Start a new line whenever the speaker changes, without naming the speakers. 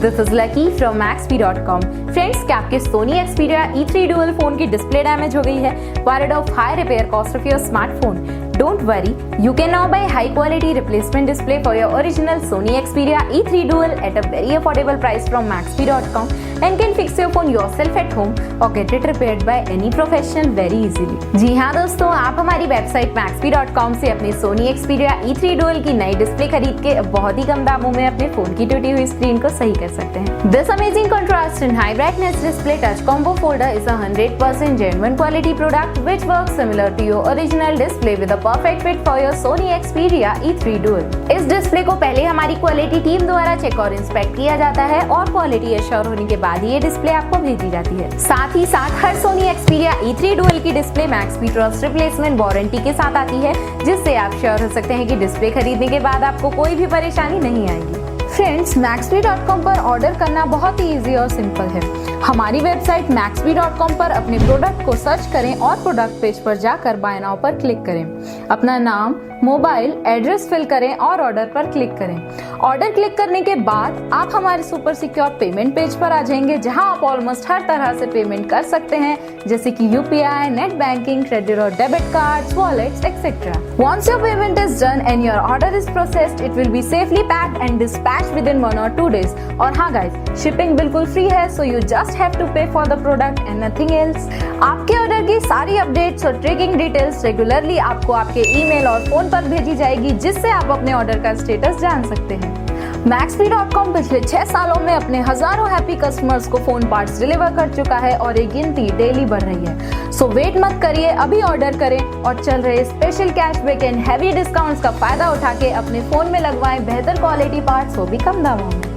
this is Lucky from Maxbhi.com. Friends, क्या आपके Sony Xperia E3 Dual phone की display damage हो गई है? Worried of high repair cost of your smartphone? Don't worry, you can now buy high quality replacement display for your original Sony Xperia E3 Dual at a very affordable price from Maxbhi.com and can fix your phone yourself at home or get it repaired by any professional very easily. जी हाँ दोस्तों, आप हमारी website Maxbhi.com से अपनी Sony Xperia E3 Dual की नई display खरीद के बहुत ही कम दामों में अपने फोन की टूटी हुई स्क्रीन को सही कर सकते हैं। This amazing contrast and high brightness display touch combo folder is a 100% genuine quality product which works similar to your original display with a perfect fit for your Sony Xperia E3 Dual। इस display को पहले हमारी quality team द्वारा check और inspect किया जाता है और क्वालिटी एश्योर होने के बाद ही ये डिस्प्ले आपको भेजी जाती है। साथ ही साथ हर Sony Xperia E3 Dual की display Maxbhi trust replacement warranty के साथ आती है, जिससे आप श्योर हो सकते हैं कि डिस्प्ले खरीदने के बाद आपको कोई भी परेशानी नहीं आएगी। फ्रेंड्स, Maxbhi.com पर ऑर्डर करना बहुत ही इजी और सिंपल है। हमारी वेबसाइट Maxbhi.com पर अपने प्रोडक्ट को सर्च करें और प्रोडक्ट पेज पर जाकर बाय नाउ पर क्लिक करें। अपना नाम, मोबाइल, एड्रेस फिल करें और ऑर्डर पर क्लिक करें। ऑर्डर क्लिक करने के बाद आप हमारे सुपर सिक्योर पेमेंट पेज पर आ जाएंगे, जहां आप ऑलमोस्ट हर तरह से पेमेंट कर सकते हैं, जैसे कि UPI, नेट बैंकिंग, क्रेडिट और debit cards, wallets etcetera. Once your payment is done and your order is processed, it will be safely packed and dispatched within 1 or 2 days। और हाँ गाइस, शिपिंग बिल्कुल free है, so you just have to pay for the product and nothing else। आपके order की सारी updates और tracking details regularly आपको आपके ईमेल और फोन पर भेजी जाएगी, जिससे आप अपने ऑर्डर का स्टेटस जान सकते हैं। Maxbhi.com पिछले 6 सालों में अपने हजारों हैप्पी कस्टमर्स को फोन पार्ट्स डिलीवर कर चुका है और ये गिनती डेली बढ़ रही है। सो वेट मत करिए, अभी ऑर्डर करें और चल रहे special cashback and heavy discounts का फायदा उठा के अपने फोन में लगवाएं बेहतर क्वालिटी पार्ट्स, वो भी कम दामों में।